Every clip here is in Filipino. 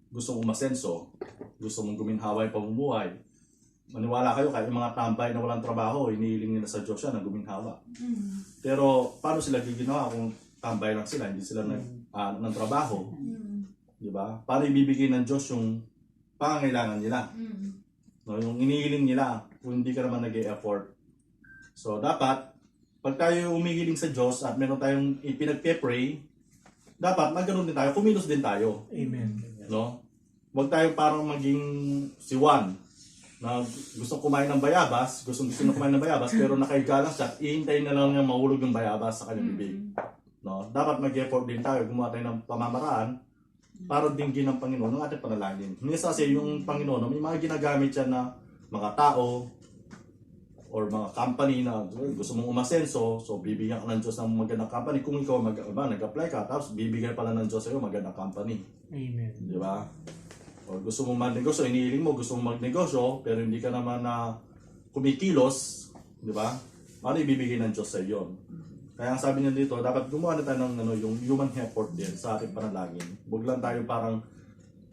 gusto mong umasenso, gusto mong guminhawa yung pamumuhay, maniwala kayo kahit yung mga tambay na walang trabaho, inihiling nila sa Diyos yan na guminhawa. Pero paano sila giginawa kung tambay lang sila, hindi sila ng trabaho? Di ba? Paano ibibigay ng Diyos yung pangangailangan nila? No, yung inihiling nila kung hindi ka naman nag-e-effort. So dapat, pag tayo umihiling sa Diyos at meron tayong ipinagpe-pray, dapat magkaroon din tayo, kumilos din tayo. Amen. No? Huwag tayo parang maging si Juan na gusto kumain ng bayabas, gusto kumain ng bayabas, pero nakahiga lang siya, ihintayin na lang niya mahulog yung bayabas sa kanyang bibig. No? Dapat mag-effort din tayo, gumawa tayo ng pamamaraan para dinggin ng Panginoon ng ating panalangin. Minsan kasi yung Panginoon, may mga ginagamit siya na mga tao or mga company na gusto mong umasenso, so bibigyan ka ng Diyos ng magandang company. Kung ikaw nag-apply ka, tapos bibigyan pala ng Diyos sa'yo magandang company. Amen. Di ba? O gusto mong magnegosyo, inihiling mo, gusto mong magnegosyo, pero hindi ka naman na kumikilos, di ba? Ano ibibigay ng Diyos sa iyo? Kaya ang sabi niya dito, dapat gumawa na tayo ng yung human effort din sa ating panalangin. Huwag lang tayo parang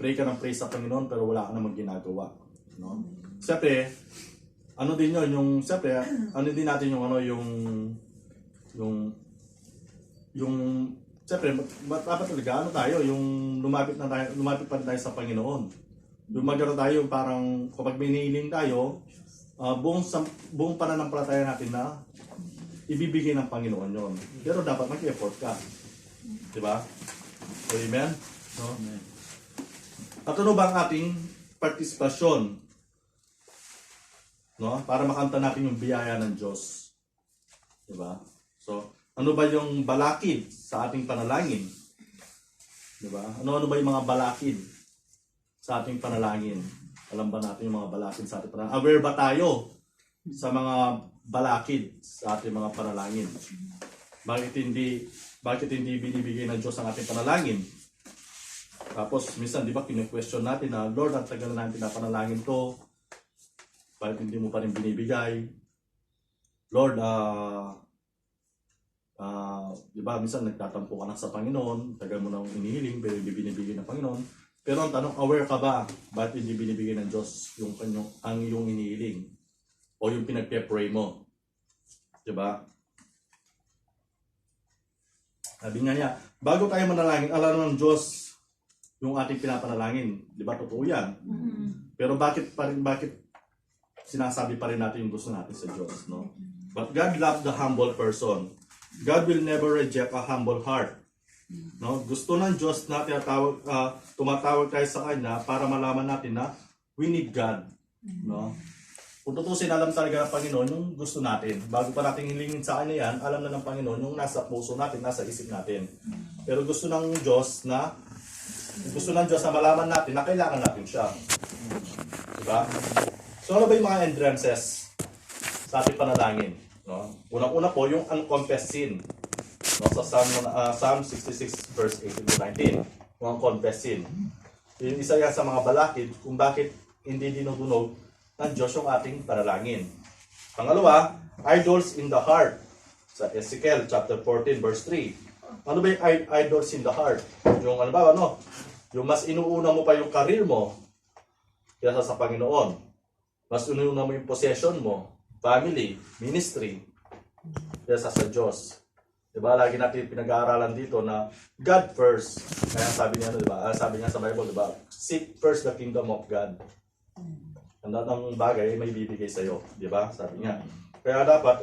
pray ka ng pray sa Panginoon, pero wala ka namang ginagawa. No? Siyempre, ano din yun, yung, siyempre, ano din natin yung, siyempre, dapat talaga, ano tayo, yung lumapit pa rin tayo sa Panginoon. Yung magkaroon tayo, parang, kapag minihiling tayo, buong pananampalataya natin na ibibigay ng Panginoon yon. Pero dapat mag-effort ka. Diba? So, amen? No? At ano ba ang ating partisipasyon? No? Para makanta natin yung biyaya ng Diyos. Diba? So, ano ba yung balakid sa ating panalangin? Diba? Ano ba yung mga balakid sa ating panalangin? Alam ba natin yung mga balakid sa ating panalangin? Aware ba tayo sa mga balakid sa ating mga panalangin? Bakit hindi binibigay ng Diyos ang ating panalangin? Tapos, minsan, di ba, kinu-question natin na, Lord, ang tagal na natin na panalangin to, bakit hindi mo pa rin binibigay? Lord, di ba, minsan nagtatampo ka na sa Panginoon, tagal mo nang inihiling, pero hindi binibigay ng Panginoon. Pero ang tanong, aware ka ba, bakit hindi binibigay ng Diyos ang iyong inihiling? O yung pinagpe-pray mo? Di ba? Sabi nga niya, bago tayo manalangin, alam ng Diyos yung ating pinapanalangin. Di ba? Totoo yan. Pero bakit sinasabi pa rin natin yung gusto natin sa Diyos, no? But God loves the humble person. God will never reject a humble heart. No? Gusto ng Diyos na tumatawag tayo sa Kanya para malaman natin na we need God. No? Kung tutusin, alam talaga ng Panginoon yung gusto natin. Bago pa natin hilingin sa Kanya yan, alam na ng Panginoon yung nasa puso natin, nasa isip natin. Pero gusto ng Diyos na malaman natin na kailangan natin siya. Diba? So ano ba yung mga hindrances sa ating panalangin? No? Unang-una po yung unconfessed sin. No? Sa Psalm 66 verse 18 to 19. Yung unconfessed sin. Yung isa yan sa mga balakid kung bakit hindi dinutunog ng Diyos yung ating panalangin. Pangalawa, idols in the heart. Sa Ezekiel chapter 14 verse 3. Ano ba yung idols in the heart? Yung yung mas inuuna mo pa yung career mo kaysa sa Panginoon. Mas inuuna mo yung possession mo, family, ministry, kaysa sa Diyos. Diba? Lagi natin pinag-aaralan dito na God first. Kaya sabi niya, diba? Sabi niya sa Bible, diba? Seek first the kingdom of God. Ang datang bagay may bibigay sa iyo, diba? Sabi niya. Kaya dapat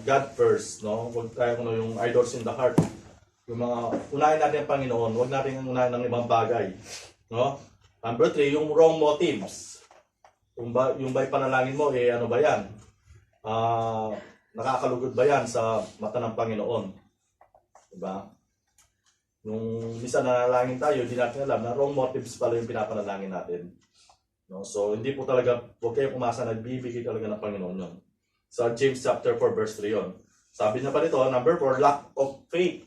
God first, no? Huwag tayo yung idols in the heart. Yung mga unahin natin ang Panginoon, huwag natin unahin ng ibang bagay, no? Number 3, yung wrong motives. Yung ba'y panalangin mo, ano ba yan? Nakakalugod ba yan sa mata ng Panginoon? Diba? Yung minsan nanalangin tayo, hindi natin alam na wrong motives pala yung pinapanalangin natin. No? So, hindi po talaga, huwag kayong umasa, nagbibigay talaga ng Panginoon yun. Sa James chapter 4 verse 3 yun. Sabi niya pa dito, number 4, lack of faith.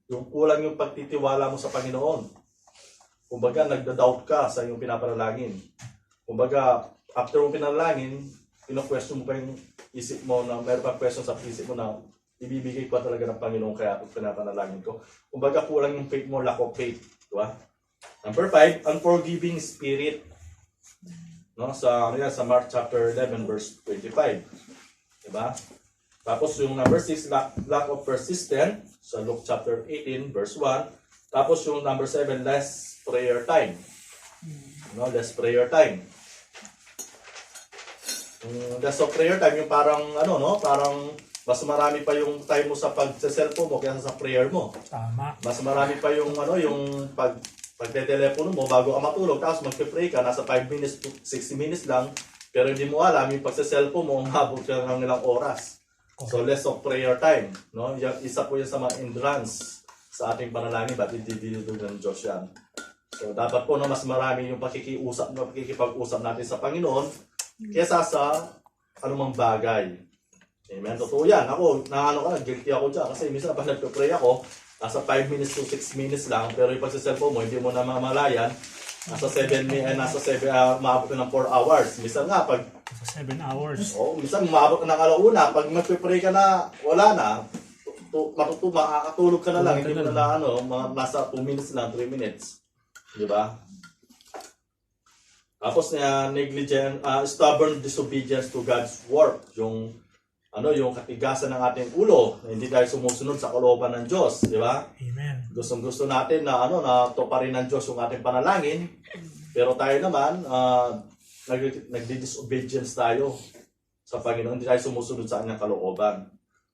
Yung kulang yung pagtitiwala mo sa Panginoon. Kumbaga, nagda-doubt ka sa iyong pinapanalangin. Kumbaga, after mo pinalangin, question mo pa yung isip mo na mayroon pa question sa isip mo na ibibigay ko talaga ng Panginoon kaya ako pinapanalangin ko. Kumbaga, kulang yung faith mo, lack of faith. Diba? Number 5, unforgiving spirit. No, sa Mark chapter 11 verse 25. Diba? Tapos yung number 6, lack of persistence sa Luke chapter 18 verse 1. Tapos yung number 7, less prayer time. No, less prayer time. Yung less of prayer time, yung parang parang mas marami pa yung time mo sa pag-cellphone mo kaysa sa prayer mo. Tama. Mas marami pa yung yung pagte-telepono mo bago ka matulog, tapos magpe-pray ka, nasa 5 minutes to 60 minutes lang, pero hindi mo alam yung pagse-cellphone mo, umabot ka ng ilang oras. So less of prayer time, no? Isa po yan sa mga hindrance sa ating panalangin, ba't hindi dinudog ng Diyos yan. So dapat po mas marami yung pakikipag-usap natin sa Panginoon kaysa sa anumang bagay. Amen. Totoo yan. Ako, guilty ako dyan. Kasi minsan pag nagpe-pray ako, nasa 5 minutes to 6 minutes lang, pero yung pagsa-cellphone mo, hindi mo na mamalayan, maabot na ng 4 hours. Minsan nga, pag 7 hours. minsan maabot na ng alauna, pag magpe-pray ka na, wala na, makakatulog ka na lang, hindi mo na nasa 2 minutes lang, 3 minutes. Di ba? Tapos stubborn disobedience to God's work, yung katigasan ng ating ulo, na hindi tayo sumusunod sa kalooban ng Diyos, di ba? Amen. Gusto natin na na tuparin ng Diyos yung ating panalangin, pero tayo naman nagdi-disobedience tayo sa Panginoon, hindi tayo sumusunod sa kanyang kalooban.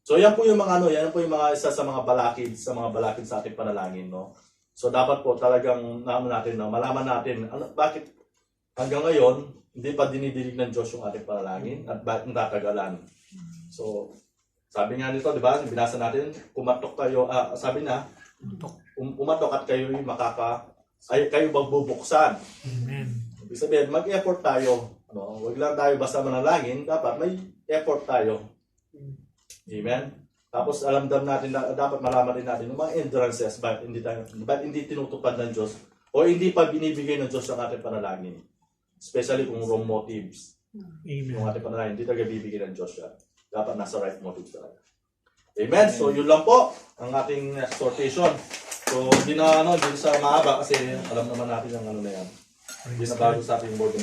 So yan po yung mga isa sa mga balakid sa ating panalangin, no. So dapat po talagang malaman natin bakit hanggang ngayon hindi pa dinidinig ng Diyos yung ating panalangin at bakit natagalan. So, sabi nga nito, di ba? Binasa natin, kumatok kayo, sabi na, kumatok at kayo kayo magbubuksan. Amen. Ibig sabihin, mag-effort tayo. Huwag lang tayo basta manalangin, dapat may effort tayo. Amen? Tapos dapat malaman din natin yung mga hindrances, bakit hindi tinutupad ng Diyos o hindi pa binibigay ng Diyos ang ating panalangin. Especially kung wrong motives. Amen. Yung ating panalangin, hindi talaga bibigay ng Diyos yan. Dapat nasa right motive talaga. Amen. So, yun lang po ang ating exhortation. So, hindi sa mahaba kasi alam naman natin ang na yan. Hindi na bago sa ating board.